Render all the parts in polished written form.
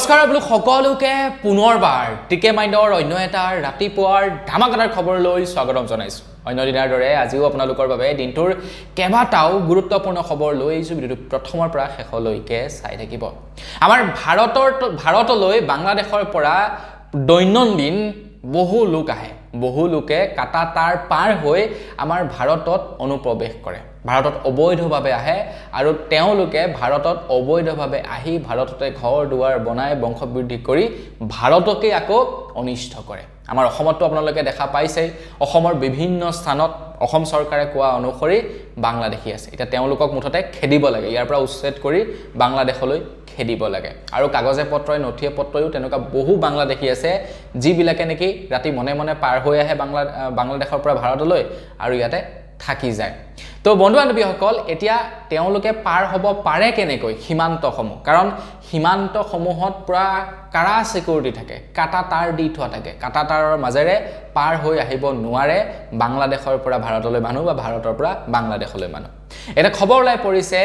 নমস্কাৰ বোলো সকলোকে পুনৰবাৰ টিকে মাইণ্ডৰ অন্য এটা ৰাতিপুৱাৰ ধামাকাদাৰ খবৰলৈ স্বাগতম জনাইছোঁ। অন্য দিনৰ দৰে আজিও আপোনালোকৰ বাবে দিনটোৰ কেইবাটাও গুৰুত্বপূৰ্ণ খবৰ লৈ আহিছোঁ। ভিডিঅ'টো প্ৰথমৰ পৰা শেষলৈকে চাই থাকিব। আমাৰ ভাৰতলৈ বাংলাদেশৰ পৰা দৈনন্দিন বহু লোক আহে। বহু লোকে কাটা তাৰ পাৰ হৈ আমাৰ ভাৰতত অনুপ্ৰৱেশ কৰে। ভাৰতত অবৈধভাৱে আহে আৰু তেওঁলোকে ভাৰতত অবৈধভাৱে আহি ভাৰততে ঘৰ দুৱাৰ বনাই বংশবৃদ্ধি কৰি ভাৰতকে আকৌ অনিষ্ট কৰে। আমাৰ অসমতো আপোনালোকে দেখা পাইছে, অসমৰ বিভিন্ন স্থানত অসম চৰকাৰে কোৱা অনুসৰি বাংলাদেশী আছে। এতিয়া তেওঁলোকক মুঠতে খেদিব লাগে, ইয়াৰ পৰা উচ্ছেদ কৰি বাংলাদেশলৈ খেদিব লাগে। আৰু কাগজে পত্ৰই নথিয়ে পত্ৰয়ো তেনেকুৱা বহু বাংলাদেশী আছে যিবিলাকে নেকি ৰাতি মনে মনে পাৰ হৈ আহে বাংলাদেশৰ পৰা ভাৰতলৈ আৰু ইয়াতে থাকি যায়। তো বন্ধু বান্ধৱীসকল, এতিয়া তেওঁলোকে পাৰ হ'ব পাৰে কেনেকৈ সীমান্তসমূহ? কাৰণ সীমান্তসমূহত পুৰা কাৰা সিকিউৰিটি থাকে, কাটা তাঁৰ দি থোৱা থাকে। কাটা তাঁৰৰ মাজেৰে পাৰ হৈ আহিব নোৱাৰে বাংলাদেশৰ পৰা ভাৰতলৈ মানুহ বা ভাৰতৰ পৰা বাংলাদেশলৈ মানুহ। এটা খবৰ ওলাই পৰিছে,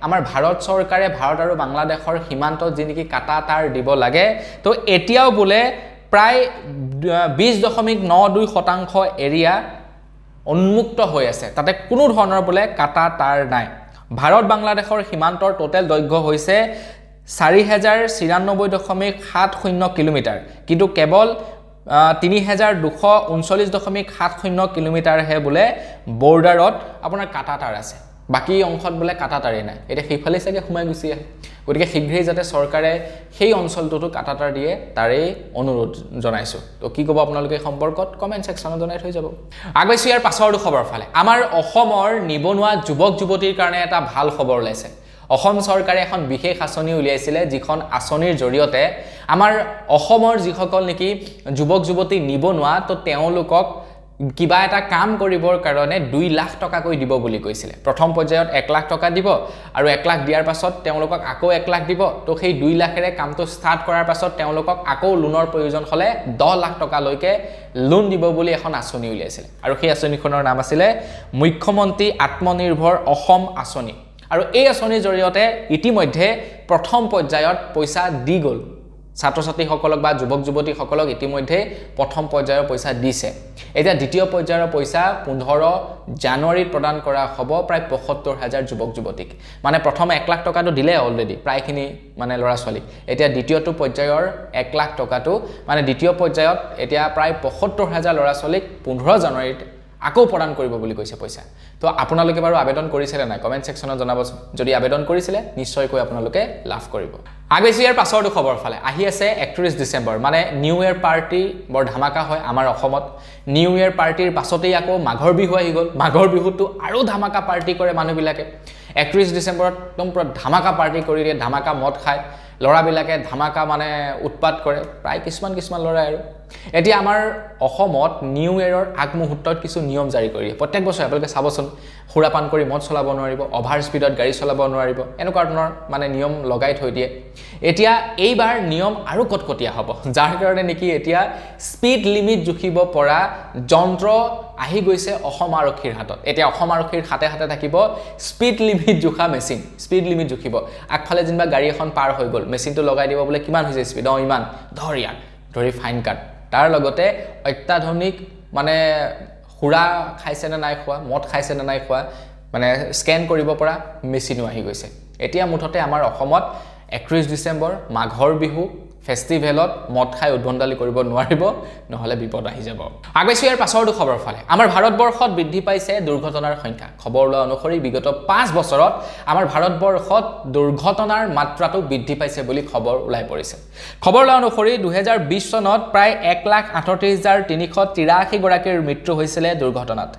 আমাৰ ভাৰত চৰকাৰে ভাৰত আৰু বাংলাদেশৰ সীমান্তত যি নেকি কাটা তাঁৰ দিব লাগে, তো এতিয়াও বোলে প্ৰায় 20.92% এৰিয়া উন্মুক্ত হৈ আছে, তাতে কোনো ধৰণৰ বোলে কাটা তাঁৰ নাই। ভাৰত বাংলাদেশৰ সীমান্তৰ টোটেল দৈৰ্ঘ্য হৈছে 4094.70 কিলোমিটাৰ, কিন্তু কেৱল 3239.70 কিলোমিটাৰহে বোলে বৰ্ডাৰত আপোনাৰ কাটা তাঁৰ আছে। বাকী অংশত বোলে কাটা তাঁৰেই নাই। এতিয়া সেইফালে চাগে সোমাই গুচি আহে। গতিকে শীঘ্ৰেই যাতে চৰকাৰে সেই অঞ্চলটোতো কাটা তাঁৰ দিয়ে তাৰেই অনুৰোধ জনাইছোঁ। তো কি ক'ব আপোনালোকে এই সম্পৰ্কত কমেণ্ট ছেকশ্যনত জনাই থৈ যাব। আগবাইছোঁ ইয়াৰ পাছৰটো খবৰ ফালে। আমাৰ অসমৰ নিবনুৱা যুৱক যুৱতীৰ কাৰণে এটা ভাল খবৰ ওলাইছে। অসম চৰকাৰে এখন বিশেষ আঁচনি উলিয়াইছিলে, যিখন আঁচনিৰ জৰিয়তে আমাৰ অসমৰ যিসকল নেকি যুৱক যুৱতী নিবনুৱা, তো তেওঁলোকক কিবা এটা কাম কৰিবৰ কাৰণে 2 লাখ টকাকৈ দিব বুলি কৈছিলে। প্ৰথম পৰ্যায়ত 1 লাখ টকা দিব আৰু 1 লাখ দিয়াৰ পাছত তেওঁলোকক আকৌ 1 লাখ দিব। তো সেই 2 লাখেৰে কামটো ষ্টাৰ্ট কৰাৰ পাছত তেওঁলোকক আকৌ লোনৰ প্ৰয়োজন হ'লে 10 লাখ টকালৈকে লোন দিব বুলি এখন আঁচনি উলিয়াইছিলে। আৰু সেই আঁচনিখনৰ নাম আছিলে মুখ্যমন্ত্ৰী আত্মনিৰ্ভৰ অসম আঁচনি। আৰু এই আঁচনিৰ জৰিয়তে ইতিমধ্যে প্ৰথম পৰ্যায়ত পইচা দি গ'ল। ছাত্ৰ ছাত্ৰীসকলক বা যুৱক যুৱতীসকলক ইতিমধ্যে প্ৰথম পৰ্যায়ৰ পইচা দিছে। এতিয়া দ্বিতীয় পৰ্যায়ৰ পইচা 15 জানুৱাৰীত প্ৰদান কৰা হ'ব প্ৰায় ৭৫,000 যুৱক যুৱতীক। মানে প্ৰথম 1 লাখ টকাটো দিলে অলৰেডি প্ৰায়খিনি মানে ল'ৰা ছোৱালীক। এতিয়া দ্বিতীয়টো পৰ্যায়ৰ 1 লাখ টকাটো মানে দ্বিতীয় পৰ্যায়ত এতিয়া প্ৰায় ৭৫,000 ল'ৰা ছোৱালীক 15 জানুৱাৰীত আকৌ প্ৰদান কৰিব বুলি কৈছে পইচা। তো আপোনালোকে বাৰু আবেদন কৰিছিলে নাই? কমেণ্ট ছেকশ্যনত জনাবচোন। যদি আবেদন কৰিছিলে নিশ্চয়কৈ আপোনালোকে লাভ কৰিব। আগবাইছোঁ ইয়াৰ পাছৰটো খবৰ ফালে। আহি আছে 31 ডিচেম্বৰ, মানে নিউ ইয়েৰ পাৰ্টি বৰ ধামাকা হয় আমাৰ অসমত। নিউ ইয়েৰ পাৰ্টিৰ পাছতেই আকৌ মাঘৰ বিহু আহি গ'ল। মাঘৰ বিহুতো আৰু ধামাকা পাৰ্টি কৰে মানুহবিলাকে। 31 ডিচেম্বৰত একদম পুৰা ধামাকা পাৰ্টি কৰি দিয়ে, ধামাকা মদ খায় ল'ৰাবিলাকে, ধামাকা মানে উৎপাত কৰে প্ৰায় কিছুমান ল'ৰাই। আৰু এতিয়া আমাৰ অসমত নিউ ইয়েৰৰ আগমুহূৰ্তত কিছু নিয়ম জাৰি কৰি দিয়ে। প্ৰত্যেক বছৰে আপোনালোকে চাবচোন, সুৰাপান কৰি মদ চলাব নোৱাৰিব, অভাৰ স্পীডত গাড়ী চলাব নোৱাৰিব, এনেকুৱা ধৰণৰ মানে নিয়ম লগাই থৈ দিয়ে। এতিয়া এইবাৰ নিয়ম আৰু কটকটীয়া হ'ব, যাৰ কাৰণে নেকি এতিয়া স্পীড লিমিট জুখিব পৰা যন্ত্ৰ আহি গৈছে অসম আৰক্ষীৰ হাতত। এতিয়া অসম আৰক্ষীৰ হাতে হাতে থাকিব স্পীড লিমিট জোখা মেচিন। স্পীড লিমিট জুখিব। আগফালে যেনিবা গাড়ী এখন পাৰ হৈ গ'ল, মেচিনটো লগাই দিব, বোলে কিমান হৈছে স্পীড, ইমান, ধৰ ইয়াক, ধৰি ফাইন কাট। তাৰ লগতে অত্যাধুনিক মানে সুৰা খাইছে নে নাই খোৱা, মদ খাইছে নে নাই খোৱা, মানে স্কেন কৰিব পৰা মেচিনো আহি গৈছে। এতিয়া মুঠতে আমাৰ অসমত 31 ডিচেম্বৰ মাঘৰ বিহু ফেষ্টিভেলত মদ খাই উদ্ভণ্ডালি কৰিব নোৱাৰিব, নহ'লে বিপদ আহি যাব। আগবাইছোঁ ইয়াৰ পাছৰটো খবৰ ফালে। আমাৰ ভাৰতবৰ্ষত বৃদ্ধি পাইছে দুৰ্ঘটনাৰ সংখ্যা। খবৰ লোৱা অনুসৰি বিগত 5 বছৰত আমাৰ ভাৰতবৰ্ষত দুৰ্ঘটনাৰ মাত্ৰাটো বৃদ্ধি পাইছে বুলি খবৰ ওলাই পৰিছে। খবৰ লোৱা অনুসৰি 2020 চনত প্ৰায় 1,38,383 গৰাকীৰ মৃত্যু হৈছিলে দুৰ্ঘটনাত।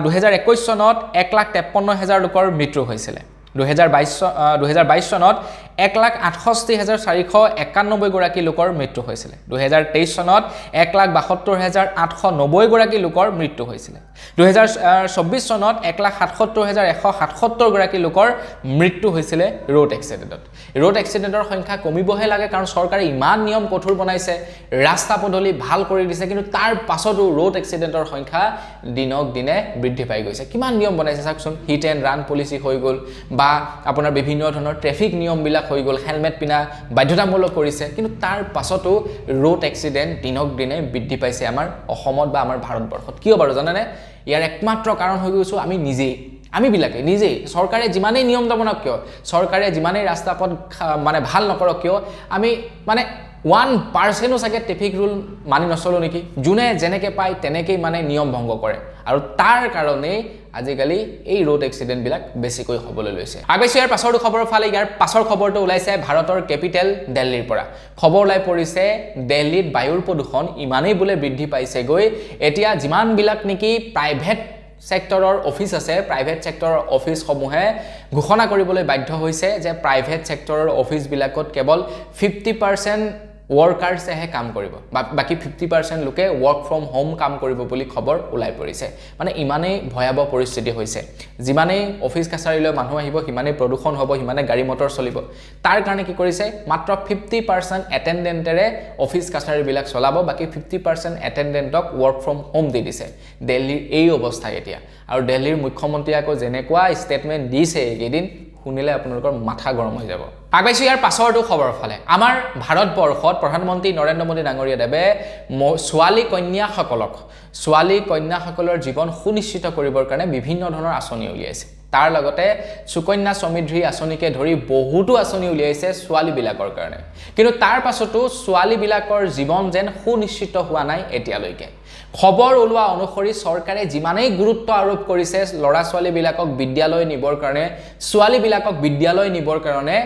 2021 চনত 1,53,000 লোকৰ মৃত্যু হৈছিলে। 2022 চনত 1,68,491 গৰাকী লোকৰ মৃত্যু হৈছিলে। 2023 চনত 1,72,890 গৰাকী লোকৰ মৃত্যু হৈছিলে। 2024 চনত 1,77,177 গৰাকী লোকৰ মৃত্যু হৈছিলে ৰোড এক্সিডেণ্টত। ৰোড এক্সিডেণ্টৰ সংখ্যা কমিবহে লাগে, কাৰণ চৰকাৰে ইমান নিয়ম কঠোৰ বনাইছে, ৰাস্তা পদূলি ভাল কৰি দিছে, কিন্তু তাৰ পাছতো ৰোড এক্সিডেণ্টৰ সংখ্যা দিনক দিনে বৃদ্ধি পাই গৈছে। কিমান নিয়ম বনাইছে চাওকচোন, হিট এণ্ড ৰান পলিচি হৈ গ'ল, বা আপোনাৰ বিভিন্ন ধৰণৰ ট্ৰেফিক নিয়মবিলাক হৈ গ'ল হেলমেট পিন্ধা বাধ্যতামূলক কৰিছে কিন্তু তাৰ পাছতো ৰোড এক্সিডেণ্ট দিনক দিনে বৃদ্ধি পাইছে আমাৰ অসমত বা আমাৰ ভাৰতবৰ্ষত কিয় বাৰু জানেনে ইয়াৰ একমাত্ৰ কাৰণ হৈ গৈছো আমি নিজেই আমিবিলাকে নিজেই চৰকাৰে যিমানেই নিয়ম বনাওক কিয় চৰকাৰে যিমানেই ৰাস্তা পথ মানে ভাল নকৰক কিয় আমি মানে 1% চাগে ট্ৰেফিক ৰুল মানি নচলো নেকি যোনে যেনেকৈ পায় তেনেকেই মানে নিয়ম ভংগ কৰে আৰু তাৰ কাৰণে আজিকালি এই ৰোড এক্সিডেণ্ট বিলাক বেছিকৈ হ'বলৈ লৈছে আগৈছো ইয়াৰ পাছৰটো খবৰৰ ফালে ইয়াৰ পাছৰ খবৰটো ওলাইছে ভাৰতৰ কেপিটেল দিল্লীৰ পৰা খবৰ ওলাই পৰিছে দিল্লীত বায়ুৰ প্ৰদূষণ ইমানেই বোলে বৃদ্ধি পাইছে গৈ এতিয়া যিমান বিলাক নেকি প্ৰাইভেট সেক্টৰৰ অফিস আছে প্ৰাইভেট সেক্টৰৰ অফিস সমূহে ঘোষণা কৰিবলৈ বাধ্য হৈছে যে প্ৰাইভেট সেক্টৰৰ অফিস বিলাকত কেৱল 50% ওয়াৰ্কাৰ্সেহে কাম কৰিব বাকি 50% লোকে ওয়াৰ্ক ফ্ৰম হোম কাম কৰিব বুলি খবৰ ওলাই পৰিছে মানে ইমানেই ভয়াবহ পৰিস্থিতি হৈছে যিমানেই অফিস কাছাৰীলৈ মানুহ আহিব হিমানেই প্ৰদূষণ হ'ব হিমানে গাড়ী মটৰ চলিব তাৰ কাৰণে কি কৰিছে মাত্ৰ 50% এটেন্ডেন্টৰে অফিস কাছাৰী বিলাক চলাব বাকি 50% এটেন্ডেন্টক ওয়াৰ্ক ফ্ৰম হোম দি দিছে দিল্লীৰ এই অৱস্থা এতিয়া আৰু দিল্লীৰ মুখ্যমন্ত্ৰী আকৌ যেনেকুৱা ষ্টেটমেন্ট দিছে এদিন শুনিলে আপোনালোকৰ মাথা গৰম হৈ যাব আগবাইছো ইয়াৰ পাছৰটো খবৰ ফালে আমাৰ ভাৰতবৰ্ষত প্ৰধানমন্ত্ৰী নৰেন্দ্ৰ মোদী ডাঙৰীয়া দেৱে ছোৱালী কন্যাসকলৰ জীৱন সুনিশ্চিত কৰিবৰ কাৰণে বিভিন্ন ধৰণৰ আঁচনি উলিয়াইছে তাৰ লগতে সুকন্যা সমৃদ্ধি আঁচনিকে ধৰি বহুতো আঁচনি উলিয়াইছে ছোৱালী বিলাকৰ কাৰণে কিন্তু তাৰ পাছতো ছোৱালী বিলাকৰ জীৱন যেন সুনিশ্চিত হোৱা নাই এতিয়ালৈকে খবৰ ওলোৱা অনুসৰি চৰকাৰে যিমানেই গুৰুত্ব আৰোপ কৰিছে লৰা ছোৱালী বিলাকক বিদ্যালয় নিবৰ কাৰণে ছোৱালী বিলাকক বিদ্যালয় নিবৰ কাৰণে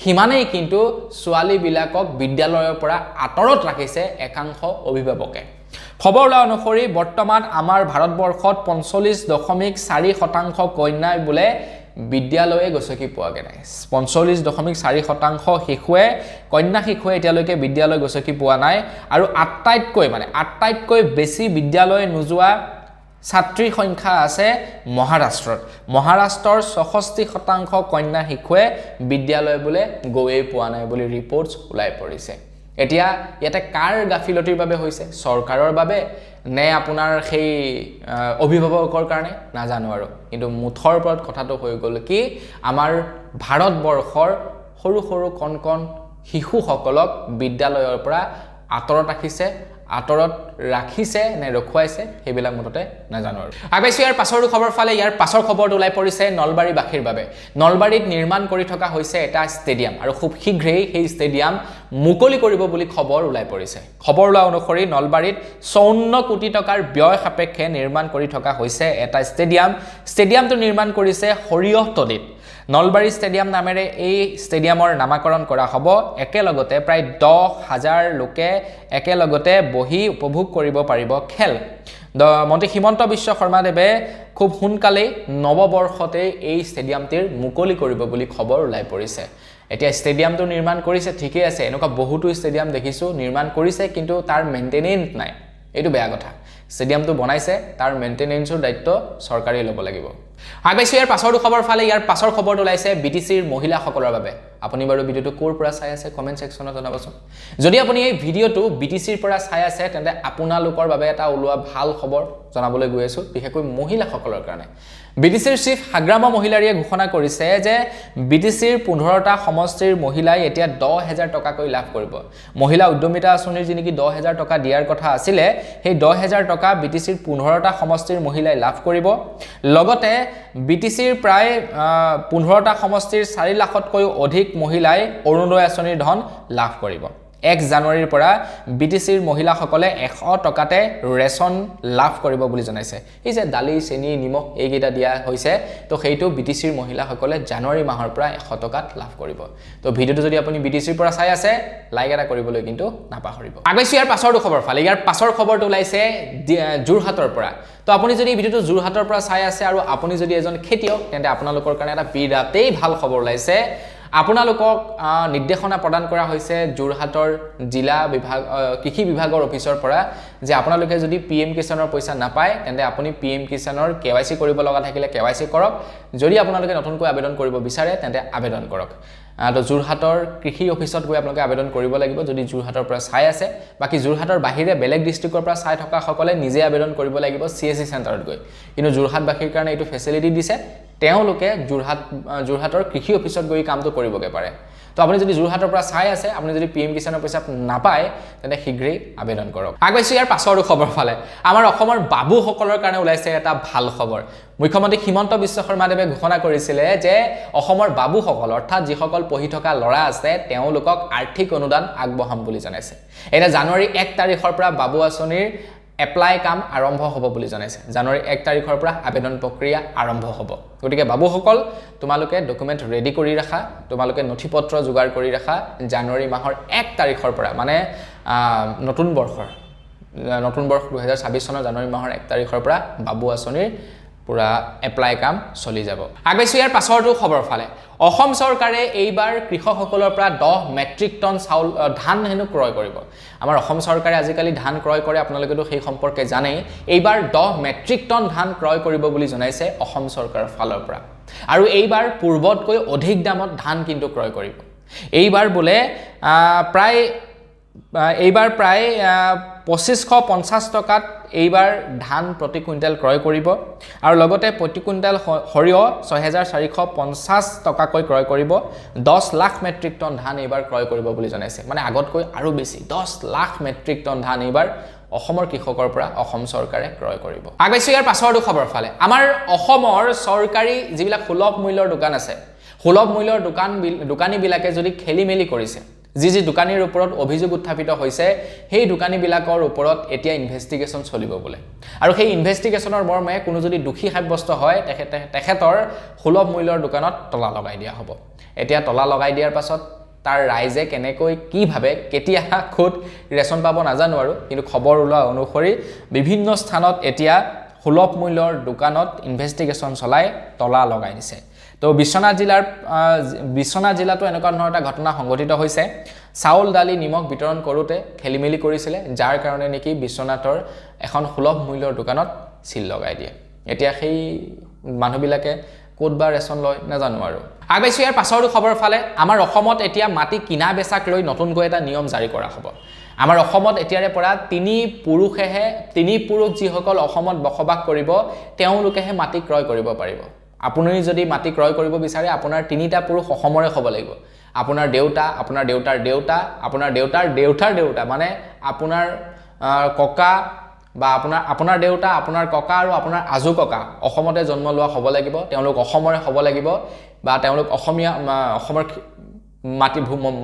হিমানেই কিন্তু ছোৱালী বিলাকক বিদ্যালয়ৰ পৰা আঁতৰত ৰাখিছে একাংশ অভিভাৱকে খবৰ ওলোৱা অনুসৰি বৰ্তমান আমাৰ ভাৰতবৰ্ষত 45.4% কন্যাই বোলে বিদ্যালয়ে গছকি পোৱাগে নাই 45.4% শিশুৱে কন্যা শিশুৱে এতিয়ালৈকে বিদ্যালয় গছকি পোৱা নাই আৰু আটাইতকৈ বেছি বিদ্যালয় নোযোৱা ছাত্ৰীৰ সংখ্যা আছে মহাৰাষ্ট্ৰৰ 66% কন্যা শিশুৱে বিদ্যালয় বোলে গৈয়ে পোৱা নাই বুলি ৰিপৰ্টছ ওলাই পৰিছে এতিয়া ইয়াতে কাৰ গাফিলতিৰ বাবে হৈছে চৰকাৰৰ বাবে নে আপোনাৰ সেই অভিভাৱকৰ কাৰণে নাজানো আৰু কিন্তু মুঠৰ ওপৰত কথাটো হৈ গ'ল কি আমাৰ ভাৰতবৰ্ষৰ সৰু সৰু কণ শিশুসকলক বিদ্যালয়ৰ পৰা আঁতৰত ৰাখিছে নে ৰখুৱাইছে সেইবিলাক মুঠতে নাজানো আৰু আগবাইছো ইয়াৰ পাছৰটো খবৰ ফালে ইয়াৰ পাছৰ খবৰটো ওলাই পৰিছে নলবাৰীবাসীৰ বাবে নলবাৰীত নিৰ্মাণ কৰি থকা হৈছে এটা ষ্টেডিয়াম আৰু খুব শীঘ্ৰেই সেই ষ্টেডিয়াম মুকলি কৰিব বুলি খবৰ ওলাই পৰিছে খবৰ ওলোৱা অনুসৰি নলবাৰীত 54 কোটি টকাৰ ব্যয় সাপেক্ষে নিৰ্মাণ কৰি থকা হৈছে এটা ষ্টেডিয়ামটো নিৰ্মাণ কৰিছে সৰিয়হতলীত নলবাৰী ষ্টেডিয়াম নামেৰে এই ষ্টেডিয়ামৰ নামাকৰণ কৰা হ'ব একেলগতে প্ৰায় 10,000 লোকে একেলগতে বহি উপভোগ কৰিব পাৰিব খেল মন্ত্ৰী হিমন্ত বিশ্ব শৰ্মাদেৱে খুব সোনকালেই নৱবৰ্ষতে এই ষ্টেডিয়ামটিৰ মুকলি কৰিব বুলি খবৰ ওলাই পৰিছে এতিয়া ষ্টেডিয়ামটো নিৰ্মাণ কৰিছে ঠিকই আছে এনেকুৱা বহুতো ষ্টেডিয়াম দেখিছো নিৰ্মাণ কৰিছে কিন্তু তাৰ মেইনটেনেন্স নাই এইটো বেয়া কথা ষ্টেডিয়ামটো বনাইছে তাৰ মেইনটেনেন্সৰ দায়িত্ব চৰকাৰে ল'ব লাগিব আগবাইছো ইয়াৰ পাছৰটো খবৰ ফালে ইয়াৰ পাছৰ খবৰটো ওলাইছে বিটিচিৰ মহিলাসকলৰ বাবে আপুনি বাৰু ভিডিওটো কোৰ পৰা চাই আছে কমেন্ট সেকশনত জনাবচোন যদি আপুনি এই ভিডিওটো বিটিচিৰ পৰা চাই আছে তেন্তে আপোনালোকৰ বাবে এটা ওলোৱা ভাল খবৰ জনাবলৈ গৈ আছো বিশেষকৈ মহিলাসকলৰ কাৰণে বিটিচিৰ চিফ হাগ্ৰামা মহিলাৰীয়ে ঘোষণা কৰিছে যে বিটিচিৰ 15টা সমষ্টিৰ মহিলাই এতিয়া 10,000 টকাকৈ লাভ কৰিব মহিলা উদ্যমিতা আঁচনিৰ যিনেকি 10,000 টকা দিয়াৰ কথা আছিল সেই 10,000 টকা বিটিচিৰ 15টা সমষ্টিৰ মহিলাই লাভ কৰিব লগতে বিটিচিৰ প্ৰায় 15টা সমষ্টিৰ 4 লাখতকৈ অধিক মহিলাই অৰুণোদয় আঁচনিৰ ধন লাভ কৰিব 1 জানুৱাৰীৰ পৰা বিটিচিৰ মহিলাসকলে 100 টকাতে ৰেচন লাভ কৰিব বুলি জনাইছে এই যে দালি চেনি নিমখ এইকেইটা দিয়া হৈছে তো সেইটো বিটিচিৰ মহিলাসকলে জানুৱাৰী মাহৰ পৰা 100 টকাত লাভ কৰিব তো ভিডিওটো যদি আপুনি বিটিচিৰ পৰা চাই আছে লাইক এটা কৰিবলৈ কিন্তু নাপাহৰিব আগবাইছো ইয়াৰ পাছৰটো খবৰ ফালে ইয়াৰ পাছৰ খবৰটো ওলাইছে যোৰহাটৰ পৰা তো আপুনি যদি ভিডিওটো যোৰহাটৰ পৰা চাই আছে আৰু আপুনি যদি এজন খেতিয়ক তেন্তে আপোনালোকৰ কাৰণে এটা বিৰাটেই ভাল খবৰ ওলাইছে আপোনালোকক নিৰ্দেশনা প্ৰদান কৰা হৈছে যোৰহাটৰ জিলা বিভাগ কৃষি বিভাগৰ অফিচৰ পৰা যে আপোনালোকে যদি পিএম কিষাণৰ পইচা নাপায় তেন্তে আপুনি পিএম কিষাণৰ কেৱাইসি কৰিব লগা থাকিলে কেৱাইসি কৰক যদি আপোনালোকে নতুনকৈ আবেদন কৰিব বিচাৰে তেন্তে আবেদন কৰক তো যোৰহাটৰ কৃষি অফিচত গৈ আপোনালোকে আবেদন কৰিব লাগিব যদি যোৰহাটৰ পৰা চাই আছে বাকি যোৰহাটৰ বাহিৰে বেলেগ ডিস্ট্ৰিক্টৰ পৰা চাই থকা সকলে নিজে আবেদন কৰিব লাগিব সিএসসি চেণ্টাৰত গৈ কিন্তু যোৰহাটবাসীৰ কাৰণে এইটো ফেচিলিটি দিছে তেওঁলোকে যোৰহাটৰ কৃষি অফিচত গৈ কামটো কৰিবগে পাৰে তো আপুনি যদি যোৰহাটৰ পৰা চাই আছে আপুনি যদি PM কিষাণৰ পইচা নাপায় তেন্তে শীঘ্ৰেই আবেদন কৰক আগবাইছো ইয়াৰ পাছৰ খবৰ ফালে আমাৰ অসমৰ বাবুসকলৰ কাৰণে ওলাইছে এটা ভাল খবৰ মুখ্যমন্ত্ৰী হিমন্ত বিশ্ব শৰ্মাদেৱে ঘোষণা কৰিছিলে যে অসমৰ বাবুসকল অৰ্থাৎ যিসকল পঢ়ি থকা ল'ৰা আছে তেওঁলোকক আৰ্থিক অনুদান আগবঢ়াম বুলি জনাইছে এটা জানুৱাৰী 1 তাৰিখৰ পৰা বাবু আঁচনিৰ এপ্লাই কাম আৰম্ভ হ'ব বুলি জনাইছে জানুৱাৰী 1 তাৰিখৰ পৰা আবেদন প্ৰক্ৰিয়া আৰম্ভ হ'ব গতিকে বাবুসকল তোমালোকে ডকুমেন্ট ৰেডি কৰি ৰাখা তোমালোকে নথিপত্ৰ যোগাৰ কৰি ৰাখা জানুৱাৰী মাহৰ 1 তাৰিখৰ পৰা মানে নতুন বৰ্ষ 2026 চনৰ জানুৱাৰী মাহৰ 1 তাৰিখৰ পৰা বাবু আঁচনিৰ পুৰা এপ্লাই কাম চলি যাব আগবাইছো ইয়াৰ পাছৰটো খবৰ ফালে অসম চৰকাৰে এইবাৰ কৃষকসকলৰ পৰা 10 মেট্ৰিক টন চাউল ধান হেনু ক্ৰয় কৰিব আমাৰ অসম চৰকাৰে আজিকালি ধান ক্ৰয় কৰে আপোনালোকেতো সেই সম্পৰ্কে জানে এইবাৰ 10 মেট্ৰিক টন ধান ক্ৰয় কৰিব বুলি জনাইছে অসম চৰকাৰৰ ফালৰ পৰা আৰু এইবাৰ পূৰ্বতকৈ অধিক দামত ধান কিন্তু ক্ৰয় কৰিব এইবাৰ বোলে প্ৰায় 2550 টকাত এইবাৰ ধান প্ৰতি কুইণ্টেল ক্ৰয় কৰিব আৰু লগতে প্ৰতি কুইণ্টেল সৰিয়হ 6450 টকাকৈ ক্ৰয় কৰিব 10 লাখ মেট্ৰিক টন ধান এইবাৰ ক্ৰয় কৰিব বুলি জনাইছে মানে আগতকৈ আৰু বেছি 10 লাখ মেট্ৰিক টন ধান এইবাৰ অসমৰ কৃষকৰ পৰা অসম চৰকাৰে ক্ৰয় কৰিব আগবাইছো ইয়াৰ পাছৰটো খবৰ ফালে আমাৰ অসমৰ চৰকাৰী যিবিলাক সুলভ মূল্যৰ দোকান আছে সুলভ মূল্যৰ দোকানীবিলাকে যদি খেলিমেলি কৰিছে যি দোকানীৰ ওপৰত অভিযোগ উত্থাপিত হৈছে সেই দোকানীবিলাকৰ ওপৰত এতিয়া ইনভেষ্টিগেশ্যন চলিব বলে আৰু সেই ইনভেষ্টিগেশ্যনৰ মৰ্মে কোনো যদি দোষী সাব্যস্ত হয় তেখেতৰ সুলভ মূল্যৰ দোকানত তলা লগাই দিয়া হ'ব এতিয়া তলা লগাই দিয়াৰ পাছত তাৰ ৰাইজে কেনেকৈ কি ভাবে কেতিয়া খুদ ৰেচন পাব নাজানো আৰু কিন্তু খবৰ ওলোৱা অনুসৰি বিভিন্ন স্থানত এতিয়া সুলভ মূল্যৰ দোকানত ইনভেষ্টিগেশ্যন চলাই তলা লগাই দিছে তো বিশ্বনাথ জিলাতো এনেকুৱা ধৰণৰ এটা ঘটনা সংঘটিত হৈছে চাউল দালি নিমখ বিতৰণ কৰোতে খেলিমেলি কৰিছিলে যাৰ কাৰণে নেকি বিশ্বনাথৰ এখন সুলভ মূল্যৰ দোকানত সিল লগাই দিয়ে এতিয়া সেই মানুহবিলাকে কোডবা ৰেচন লয় নাজানো আৰু আগবাইছো ইয়াৰ পাছৰটো খবৰ ফালে আমাৰ অসমত এতিয়া মাটি কিনা বেচাক লৈ নতুনকৈ এটা নিয়ম জাৰি কৰা হ'ব আমাৰ অসমত এতিয়াৰে পৰা তিনি পুৰুষ যিসকল অসমত বসবাস কৰিব তেওঁলোকেহে মাটি ক্ৰয় কৰিব পাৰিব আপুনি যদি মাটি ক্ৰয় কৰিব বিচাৰে আপোনাৰ তিনিটা পুৰুষ অসমৰে হ'ব লাগিব আপোনাৰ দেউতা আপোনাৰ দেউতাৰ দেউতা আপোনাৰ দেউতাৰ দেউতাৰ দেউতা মানে আপোনাৰ ককা বা আপোনাৰ দেউতা আপোনাৰ ককা আৰু আপোনাৰ আজু ককা অসমতে জন্ম লোৱা হ'ব লাগিব তেওঁলোক অসমৰে হ'ব লাগিব বা তেওঁলোক অসমৰ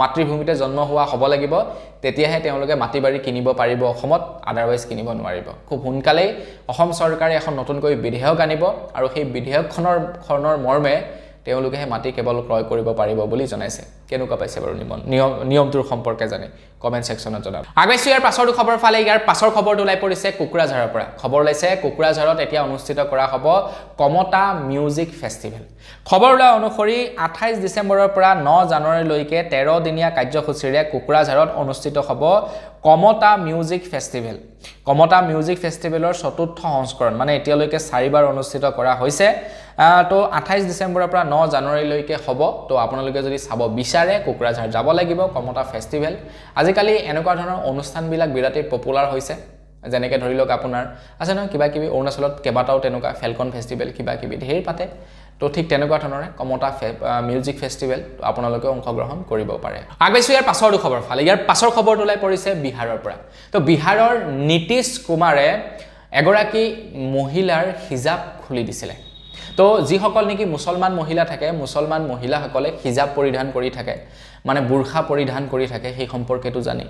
মাতৃভূমিতে জন্ম হোৱা হ'ব লাগিব তেতিয়াহে তেওঁলোকে মাটি বাৰী কিনিব পাৰিব অসমত আদাৰৱাইজ কিনিব নোৱাৰিব খুব সোনকালেই অসম চৰকাৰে এখন নতুনকৈ বিধেয়ক আনিব আৰু সেই বিধেয়কখনৰ মৰ্মে তেওঁলোকেহে মাটি কেৱল ক্ৰয় কৰিব পাৰিব বুলি জনাইছে কেনেকুৱা পাইছে বাৰু নিয়মটোৰ সম্পৰ্কে জানে কমেন্ট সেকশনত জনাব আগবাইছো ইয়াৰ পাছৰটো খবৰ ফালে ইয়াৰ পাছৰ খবৰটো ওলাই পৰিছে কোকৰাঝাৰৰ পৰা খবৰ ওলাইছে কোকৰাঝাৰত এতিয়া অনুষ্ঠিত কৰা হ'ব কমতা মিউজিক ফেষ্টিভেল খবৰ ওলোৱা অনুসৰি 28 ডিচেম্বৰৰ পৰা 9 জানুৱাৰীলৈকে 13 দিনীয়া কাৰ্যসূচীৰে কোকৰাঝাৰত অনুষ্ঠিত হ'ব কমতা মিউজিক ফেষ্টিভেল কমতা মিউজিক ফেষ্টিভেলৰ চতুৰ্থ সংস্কৰণ মানে এতিয়ালৈকে 4বাৰ অনুষ্ঠিত কৰা হৈছে তো 28 ডিসেম্বৰৰ পৰা 9 জানুৱাৰীলৈকে হ'ব তো আপোনালোকে যদি চাব বিচাৰে কোকৰাঝাৰ যাব লাগিব কমতা ফেষ্টিভেল আজিকালি এনেকুৱা ধৰণৰ অনুষ্ঠানবিলাক বিৰাটেই পপুলাৰ হৈছে যেনেকৈ ধৰি লওক আপোনাৰ আছে নহয় কিবা কিবি অৰুণাচলত কেবাটাও তেনেকুৱা ফেলকন ফেষ্টিভেল কিবা কিবি ঢেৰ পাতে তো ঠিক তেনেকুৱা ধৰণে কমতা মিউজিক ফেষ্টিভেল তো আপোনালোকে অংশগ্ৰহণ কৰিব পাৰে আগবাইছো ইয়াৰ পাছৰ খবৰ ফালে ইয়াৰ পাছৰ খবৰটো ওলাই পৰিছে বিহাৰৰ পৰা তো বিহাৰৰ নীতিশ কুমাৰে এগৰাকী মহিলাৰ হিজাব খুলি দিছিলে তো যিসকল নেকি মুছলমান মহিলা থাকে মুছলমান মহিলাসকলে হিজাব পৰিধান কৰি থাকে মানে বুৰখা পৰিধান কৰি থাকে সেই সম্পৰ্কেটো জানি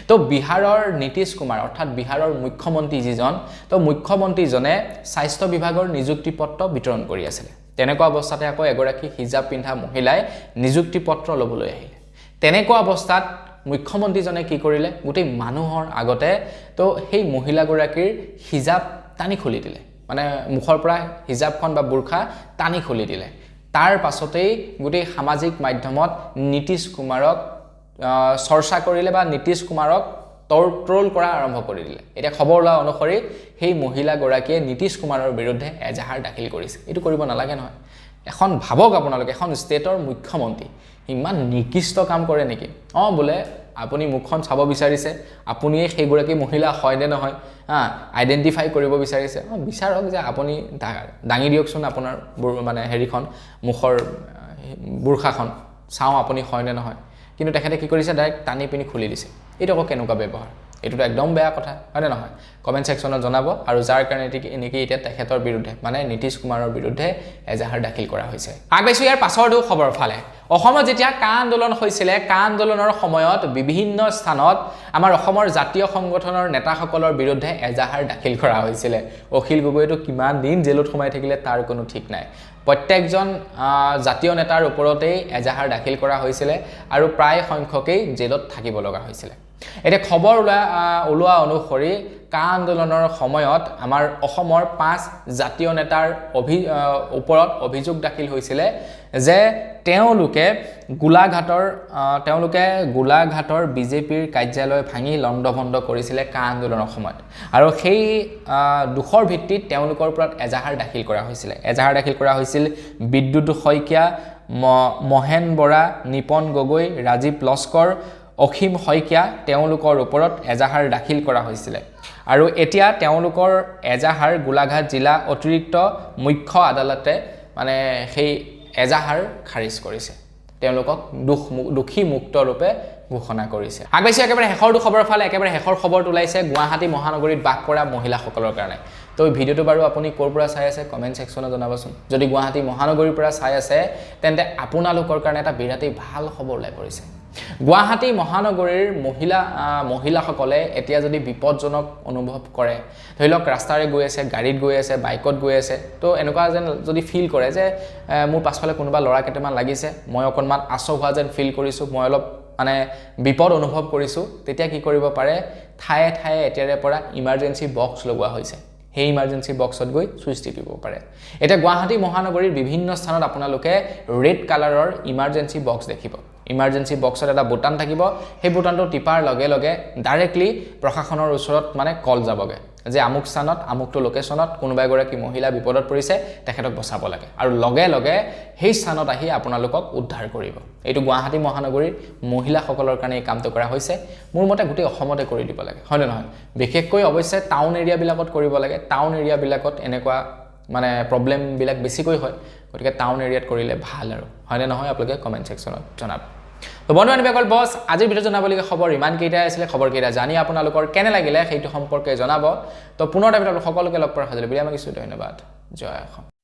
তো বিহাৰৰ নীতিশ কুমাৰ অৰ্থাৎ বিহাৰৰ মুখ্যমন্ত্ৰী যিজন তো মুখ্যমন্ত্ৰীজনে স্বাস্থ্য বিভাগৰ নিযুক্তি পত্ৰ বিতৰণ কৰি আছিল তেনেকুৱা অৱস্থাতে আকৌ এগৰাকী হিজাব পিন্ধা মহিলাই নিযুক্তি পত্ৰ লবলৈ আহিলে তেনেকুৱা অৱস্থাত মুখ্যমন্ত্ৰীজনে কি কৰিলে গোটেই মানুহৰ আগতে তো সেই মহিলাগৰাকীৰ হিজাব টানি খুলি দিলে মানে মুখৰ পৰা হিজাবখন বা বুৰখা টানি খুলি দিলে তাৰ পাছতেই গোটেই সামাজিক মাধ্যমত নীতিশ কুমাৰক চৰ্চা কৰিলে বা নীতিশ কুমাৰক ট্ৰল কৰা আৰম্ভ কৰি দিলে এটা খবৰ লোৱা অনুসৰি সেই মহিলা গৰাকীয়ে নীতিশ কুমাৰৰ বিৰুদ্ধে এজাহাৰ দাখিল কৰিছে এটো কৰিব নালাগে নহয় এখন ভাবক আপোনালোকে এখন ষ্টেটৰ মুখ্যমন্ত্ৰী ইমান নিকৃষ্ট কাম কৰে নেকি বোলে আপুনি মুখখন চাব বিচাৰিছে আপুনিয়ে সেই গৰাকী মহিলা হয় নে নহয় আইডেন্টিফাই কৰিব বিচাৰিছে বিচাৰক যে আপুনি দাঙি দিয়কচোন আপোনাৰ মানে হেৰিখন মুখৰ বুৰখাখন চাও আপুনি হয় নে নহয় কিন্তু তেখেতে কি কৰিছে ডাইৰেক্ট টানি পিনি খুলি দিছে এইটো আকৌ কেনেকুৱা ব্যৱহাৰ এইটোতো একদম বেয়া কথা হয়নে নহয় কমেন্ট সেকশনত জনাব আৰু যাৰ কাৰণে নেকি এতিয়া তেখেতৰ বিৰুদ্ধে মানে নীতিশ কুমাৰৰ বিৰুদ্ধে এজাহাৰ দাখিল কৰা হৈছে আগবাইছো ইয়াৰ পাছৰটো খবৰ ফালে অসমত যেতিয়া কা আন্দোলন হৈছিলে কা আন্দোলনৰ সময়ত বিভিন্ন স্থানত আমাৰ অসমৰ জাতীয় সংগঠনৰ নেতাসকলৰ বিৰুদ্ধে এজাহাৰ দাখিল কৰা হৈছিলে অখিল গগৈটো কিমান দিন জেলত সোমাই থাকিলে তাৰ কোনো ঠিক নাই প্ৰত্যেকজন জাতীয় নেতাৰ ওপৰতেই এজাহাৰ দাখিল কৰা হৈছিলে আৰু প্ৰায় সংখ্যকেই জেলত থাকিব লগা হৈছিলে এতিয়া খবৰ ওলোৱা অনুসৰি কা আন্দোলনৰ সময়ত আমাৰ অসমৰ 5 জাতীয় নেতাৰ ওপৰত অভিযোগ দাখিল হৈছিলে যে তেওঁলোকে গোলাঘাটৰ বিজেপিৰ কাৰ্যালয় ভাঙি লণ্ডভণ্ড কৰিছিলে কা আন্দোলনৰ সময়ত আৰু সেই দুখৰ ভিত্তিত তেওঁলোকৰ ওপৰত এজাহাৰ দাখিল কৰা হৈছিলে এজাহাৰ দাখিল কৰা হৈছিল বিদ্যুৎ শইকীয়া মহেন বৰা নিপন গগৈ ৰাজীৱ লস্কৰ অখিম শইকীয়া তেওঁলোকৰ ওপৰত এজাহাৰ দাখিল কৰা হৈছিল আৰু এতিয়া তেওঁলোকৰ এজাহাৰ গোলাঘাট জিলা অতিৰিক্ত মুখ্য আদালতে মানে সেই এজাহাৰ খাৰিজ কৰিছে তেওঁলোকক দুখী মুক্ত ৰূপে ঘোষণা কৰিছে আগবাইছে একেবাৰে শেষৰ খবৰ ফালে একেবাৰে শেষৰ খবৰটো ওলাইছে গুৱাহাটী মহানগৰীত বাস কৰা মহিলাসকলৰ কাৰণে তো ভিডিওটো বাৰু আপুনি কোৰ পৰা চাই আছে কমেন্ট সেকশনত জনাবচোন যদি গুৱাহাটী মহানগৰীৰ পৰা চাই আছে তেন্তে আপোনালোকৰ কাৰণে এটা বিৰাটেই ভাল খবৰ ওলাই পৰিছে গুৱাহাটী মহানগৰীৰ মহিলাসকলে এতিয়া যদি বিপদজনক অনুভৱ কৰে ধৰিলক ৰাস্তাৰে গৈ আছে গাড়ীত গৈ আছে বাইকত গৈ আছে তো এনেকুৱা যেন যদি ফিল কৰে যে মোৰ পাছফালে কোনোবা লৰা কেইটামান লাগিছে মই অকনমান আচক হোৱা যেন ফিল কৰিছো মই অলপ মানে বিপদ অনুভৱ কৰিছো তেতিয়া কি কৰিব পাৰে ঠায়ে ঠায়ে এতিয়াৰে পৰা ইমাৰ্জেন্সি বক্স লগোৱা হৈছে সেই ইমাৰ্জেন্সি বক্সত গৈ সুইচ টিপিব পাৰে এটা গুৱাহাটী মহানগৰীৰ বিভিন্ন স্থানত আপোনালোকে ৰেড কালাৰৰ ইমাৰ্জেন্সি বক্স দেখিব ইমাৰ্জেন্সি বক্সত এটা বুটান থাকিব সেই বুটানটো টিপাৰ লগে লগে ডাইৰেক্টলি প্ৰশাসনৰ ওচৰত মানে কল যাবগে যে আমুক স্থানত আমুকটো লোকেশনত কোনোবা এগৰাকী মহিলা বিপদত পৰিছে তেখেতক বচাব লাগে আৰু লগে লগে সেই স্থানত আহি আপোনালোকক উদ্ধাৰ কৰিব এইটো গুৱাহাটী মহানগৰীৰ মহিলাসকলৰ কাৰণে এই কামটো কৰা হৈছে মোৰ মতে গোটেই অসমতে কৰি দিব লাগে হয় নহয় বিশেষকৈ অৱশ্যে টাউন এৰিয়া বিলাকত কৰিব লাগে টাউন এৰিয়া বিলাকত এনেকুৱা মানে প্ৰবলেম বিলাক বেছিকৈ হয় গতিকে টাউন এৰিয়াত কৰিলে ভাল আৰু হয়নে নহয় আপোনালোকে কমেন্ট সেকশনত জনাব তো বন্ধু বান্ধৱীসকল বস আজিৰ ভিডিঅ' জনাবলগীয়া খবৰ ইমান কেইটাই আছিলে খবৰ কেইটা জানি আপোনালোকৰ কেনে লাগিলে সেইটো সম্পৰ্কে জনাব তো পুনৰ এটা ভিডিঅ'ত সকলোকে লগ পোৱাৰ সজলে বিৰাম মাগিছো ধন্যবাদ জয় অসম